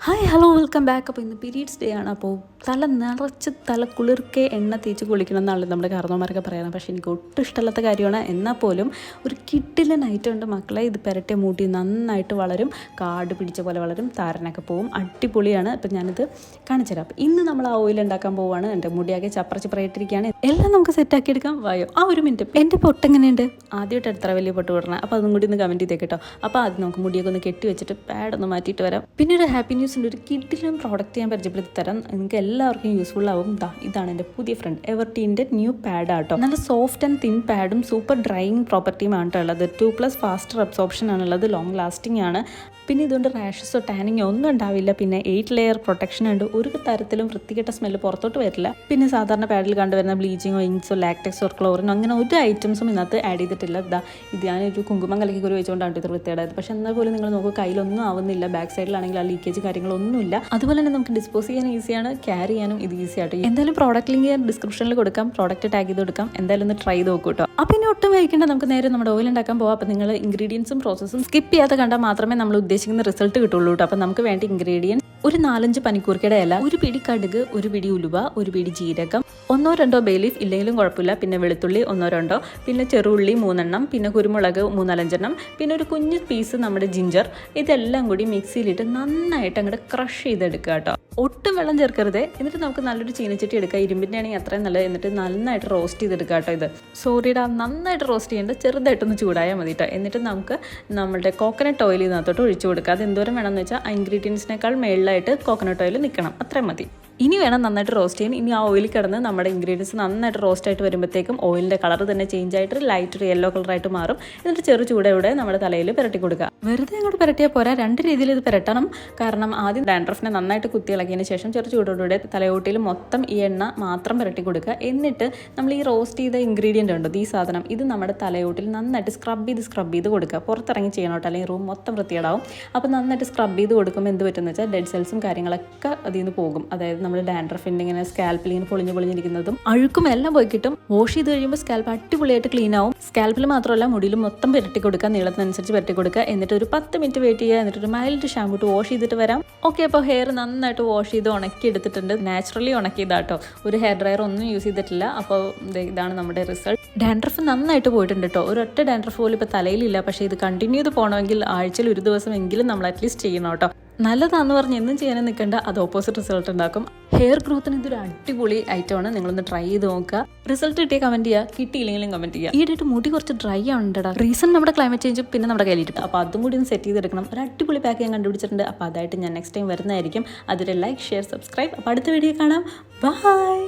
Hi hello welcome back. അപ്പോൾ ഇന്ന് periods day ആണ്. അപ്പോൾ തല നിറച്ച് തല കുളിർക്കെ എണ്ണ തേച്ച് കുളിക്കണം എന്നാണ് നമ്മുടെ കാരണവന്മാരൊക്കെ പറയുന്നത്. പക്ഷേ എനിക്ക് ഒട്ടും ഇഷ്ടമില്ലാത്ത കാര്യമാണ്. എന്നാൽ പോലും ഒരു കിട്ടിലെ നൈറ്റ് ഉണ്ട് മക്കളെ. ഇത് പെരട്ടിയ മൂട്ടി നന്നായിട്ട് വളരും, കാട് പിടിച്ച പോലെ വളരും, താരനൊക്കെ പോവും, അടിപൊളിയാണ്. അപ്പം ഞാനിത് കാണിച്ചു തരാം. അപ്പോൾ ഇന്ന് നമ്മൾ ആ ഓയിൽ ഉണ്ടാക്കാൻ പോവുകയാണ്. എൻ്റെ മുടിയാകെ ചപ്രച്ചിപ്രയിട്ടിരിക്കുകയാണ്. എല്ലാം നമുക്ക് സെറ്റാക്കി എടുക്കാം. വായോ ആ ഒരു മിനിറ്റ്. എൻ്റെ പൊട്ടെങ്ങനെയുണ്ട്? ആദ്യമായിട്ട് എത്ര വലിയ പൊട്ട് വിടണം. അപ്പോൾ അതും കൂടി ഒന്ന് കമൻറ്റ് ചെയ്തേ കേട്ടോ. അപ്പോൾ ആദ്യം നമുക്ക് മുടിയൊക്കെ ഒന്ന് കെട്ടി വെച്ചിട്ട് പാഡൊന്ന് മാറ്റിയിട്ട് വരാം. പിന്നെ ഒരു ഹാപ്പി ന്യൂസിൻ്റെ ഒരു കിഡിലും പ്രോഡക്റ്റ് ഞാൻ പരിചയപ്പെടുത്തി തരാം. നിങ്ങൾക്ക് എല്ലാവർക്കും യൂസ്ഫുൾ ആവും. ഇതാണ് എൻ്റെ പുതിയ ഫ്രണ്ട് എവർടീൻ്റെ ന്യൂ പാഡ് ആട്ടോ. നല്ല സോഫ്റ്റ് ആൻഡ് തിൻ പാഡും സൂപ്പർ ഡ്രൈയിങ് പ്രോപ്പർട്ടിയുമാണ് ഉള്ളത്. 2+ ഫാസ്റ്റർ അബ്സോർപ്ഷൻ ആണുള്ളത്, ലോങ് ലാസ്റ്റിംഗ് ആണ്. പിന്നെ ഇതുകൊണ്ട് റാഷസോ ടാനിങ്ങോ ഒന്നും ഉണ്ടാവില്ല. പിന്നെ 8 ലെയർ പ്രൊട്ടക്ഷൻ ഉണ്ട്. ഒരു തരത്തിലും വൃത്തികെട്ട സ്മെല്ല് പുറത്തോട്ട് വരില്ല. പിന്നെ സാധാരണ പാഡിൽ കണ്ടുവരുന്ന ബ്ലീച്ചിങ്ങോ ഇങ്ക്സോ ലാക്ടെക്സോ ക്ലോറിനോ അങ്ങനെ ഒരു ഐറ്റംസും ഇതിനകത്ത് ആഡ് ചെയ്തിട്ടില്ല. ഇത് ഞാനൊരു കുങ്കുമം കലക്കി കുറി വെച്ചുകൊണ്ടാണ് ഇത് വൃത്തിയായത്. പക്ഷെ എന്നാൽ പോലും നിങ്ങൾ നോക്കുക, കയ്യിലൊന്നും ആവുന്നില്ല. ബാക്ക് സൈഡിലാണെങ്കിൽ ആ ലീക്കേജ് കാര്യങ്ങളൊന്നുമില്ല. അതുപോലെ തന്നെ നമുക്ക് ഡിസ്പോസ് ചെയ്യാൻ ഈസിയാണ്, ക്യാരി ചെയ്യാനും ഇത് ഈസി ആയിട്ട്. എന്തായാലും പ്രോഡക്റ്റ് ലിങ്ക് ഞാൻ ഡിസ്ക്രിപ്ഷനിൽ കൊടുക്കാം, പ്രോഡക്റ്റ് ടാഗ് ചെയ്ത് കൊടുക്കാം. എന്തായാലും ഒന്ന് ട്രൈ ചെയ്ത് നോക്കൂ കേട്ടോ. അപ്പോൾ ഇനി ഒട്ടും വൈകിക്കേണ്ട, നമുക്ക് നേരെ നമ്മുടെ ഓയിൽ ഉണ്ടാക്കാൻ പോകാം. അപ്പോൾ നിങ്ങൾ ഇൻഗ്രീഡിയൻസും പ്രോസസ്സും സ്കിപ്പ് ചെയ്യാതെ കണ്ടാൽ മാത്രമേ നമ്മൾ ഉദ്ദേശിക്കുന്ന റിസൾട്ട് കിട്ടുള്ളൂ കേട്ടോ. അപ്പോൾ നമുക്ക് വേണ്ട ഇൻഗ്രീഡിയൻസ്: ഒരു 4-5 പനിക്കൂർക്കയുടെ ഇല, ഒരു പിടി കടുക്, ഒരു പിടി ഉലുവ, ഒരു പിടി ജീരകം, 1-2 ബേ ലീഫ് ഇല്ലെങ്കിലും കുഴപ്പമില്ല, പിന്നെ വെളുത്തുള്ളി 1-2, പിന്നെ ചെറുള്ളി 3 എണ്ണം, പിന്നെ കുരുമുളക് 3-4 എണ്ണം, പിന്നെ ഒരു കുഞ്ഞു പീസ് നമ്മുടെ ജിഞ്ചർ. ഇതെല്ലാം കൂടി മിക്സിയിലിട്ട് നന്നായിട്ട് അങ്ങോട്ട് ക്രഷ് ചെയ്തെടുക്കുക കേട്ടോ. ഒട്ടും വെള്ളം ചേർക്കരുത്. എന്നിട്ട് നമുക്ക് നല്ലൊരു ചീനച്ചട്ടി എടുക്കുക, ഇരുമ്പിൻ്റെ ആണെങ്കിൽ അത്രയും നല്ലത്. എന്നിട്ട് നന്നായിട്ട് റോസ്റ്റ് ചെയ്തെടുക്കുക കേട്ടോ. ഇത് സോറിയുടെ നന്നായിട്ട് റോസ്റ്റ് ചെയ്യേണ്ടത്, ചെറുതായിട്ടൊന്ന് ചൂടായാൽ മതി കേട്ടോ. എന്നിട്ട് നമുക്ക് നമ്മുടെ കോക്കനട്ട് ഓയിൽ ഇതിനകത്തോട്ട് ഒഴിച്ചു കൊടുക്കുക. അത് എന്തോരം വേണമെന്ന് വെച്ചാൽ ആ ഇൻഗ്രീഡിയൻസിനേക്കാൾ മേളിലായിട്ട് കോക്കനട്ട് ഓയിൽ നിൽക്കണം, അത്രയും മതി. ഇനി വേണം നന്നായിട്ട് റോസ്റ്റ് ചെയ്യാൻ. ഇനി ആ ഓയിൽ കിടന്ന് നമ്മുടെ ഇൻഗ്രീഡിയൻസ് നന്നായിട്ട് റോസ്റ്റ് ആയിട്ട് വരുമ്പോഴത്തേക്കും ഓയിലിൻ്റെ കളർ തന്നെ ചേഞ്ച് ആയിട്ട് ലൈറ്റ് ഒരു യെല്ലോ കളറായിട്ട് മാറും. എന്നിട്ട് ചെറു ചൂടോടെ നമ്മുടെ തലയിൽ പുരട്ടി കൊടുക്കുക. വെറുതെ അങ്ങോട്ട് പുരട്ടിയാൽ പോരാ, 2 രീതിയിൽ ഇത് പുരട്ടണം. കാരണം ആദ്യം ഡാൻഡ്രഫിനെ നന്നായിട്ട് കുത്തി ഇളക്കിയതിന് ശേഷം ചെറു ചൂടോടെ തലയോട്ടിയിൽ മൊത്തം ഈ എണ്ണ മാത്രം പുരട്ടി കൊടുക്കുക. എന്നിട്ട് നമ്മൾ ഈ റോസ്റ്റ് ചെയ്ത ഇൻഗ്രീഡിയൻ്റ് ഉണ്ടോ, ഈ സാധനം, ഇത് നമ്മുടെ തലയോട്ടിൽ നന്നായിട്ട് സ്ക്രബ് ചെയ്ത് കൊടുക്കുക. പുറത്തിറങ്ങി ചെയ്യണം കേട്ടോ, അല്ലെങ്കിൽ റൂം മൊത്തം വൃത്തിയേടാവും. അപ്പോൾ നന്നായിട്ട് സ്ക്രബ് ചെയ്ത് കൊടുക്കുമ്പോൾ എന്ത് പറ്റുമെന്ന് വെച്ചാൽ ഡെഡ് സെൽസും കാര്യങ്ങളൊക്കെ അതിൽ നിന്ന് പോകും. അതായത് നമ്മുടെ ഡാൻഡ്രഫിൻ്റെ ഇങ്ങനെ സ്കാൽപ്പിൽ ഇങ്ങനെ പൊളിഞ്ഞിരിക്കുന്നതും അഴുക്കും എല്ലാം പോയി കിട്ടും. വാഷ് ചെയ്ത് കഴിയുമ്പോൾ സ്കാൽപ്പ് അടിപൊളിയായിട്ട് ക്ലീൻ ആവും. സ്കാൽപ്പിൽ മാത്രമല്ല മുടിയിലും മൊത്തം പുരട്ടി കൊടുക്കുക, നീളത്തിനനുസരിച്ച് പുരട്ടി കൊടുക്കുക. എന്നിട്ട് ഒരു 10 മിനിറ്റ് വെയിറ്റ് ചെയ്യുക. എന്നിട്ട് ഒരു മൈൽഡ് ഷാമ്പൂ ഇട്ട് വാഷ് ചെയ്തിട്ട് വരാം. ഓക്കെ, അപ്പോൾ ഹെയർ നന്നായിട്ട് വാഷ് ചെയ്ത് ഉണക്കി എടുത്തിട്ടുണ്ട്. നാച്ചുറലി ഉണക്കിയതാട്ടോ, ഒരു ഹെയർ ഡ്രയർ ഒന്നും യൂസ് ചെയ്തിട്ടില്ല. അപ്പോൾ ഇതാണ് നമ്മുടെ റിസൾട്ട്. ഡാൻഡ്രഫ് നന്നായിട്ട് പോയിട്ടുണ്ട് കേട്ടോ. ഒരൊറ്റ ഡാൻഡ്രഫ് പോലും ഇപ്പോൾ തലയിലില്ല. പക്ഷേ ഇത് കണ്ടിന്യൂ ചെയ്ത് പോകണമെങ്കിൽ ആഴ്ചയിൽ ഒരു ദിവസം എങ്കിലും നമ്മൾ അറ്റ്ലീസ്റ്റ് ചെയ്യണം കേട്ടോ. നല്ലതാണെന്ന് പറഞ്ഞ് എന്നും ചെയ്യാനും നിൽക്കേണ്ട, അത് ഓപ്പോസിറ്റ് റിസൾട്ട് ഉണ്ടാക്കും. ഹെയർ ഗ്രോത്തിന് ഇതൊരു അടിപൊളി ഐറ്റമാണ്. നിങ്ങളൊന്ന് ട്രൈ ചെയ്ത് നോക്കുക. റിസൾട്ട് കിട്ടിയ കമൻറ്റ് ചെയ്യുക, കിട്ടിയില്ലെങ്കിലും കമൻറ്റ് ചെയ്യുക. ഈയിടെയായിട്ട് മുടി കുറച്ച് ഡ്രൈ ആവുന്നുണ്ടാ. റീസൺ നമ്മുടെ ക്ലൈമറ്റ് ചേഞ്ച് പിന്നെ നമ്മുടെ കയ്യിലിട്ട്. അപ്പോൾ അതും കൂടി ഒന്ന് സെറ്റ് ചെയ്തെടുക്കണം. ഒരു അടിപൊളി പാക്ക് ഞാൻ കണ്ടുപിടിച്ചിട്ടുണ്ട്. അപ്പോൾ അതായിട്ട് ഞാൻ നെക്സ്റ്റ് ടൈം വരുന്നതായിരിക്കും. അതിൽ ലൈക്ക്, ഷെയർ, സബ്സ്ക്രൈബ്. അപ്പോൾ അടുത്ത വീഡിയോ കാണാം. ബൈ.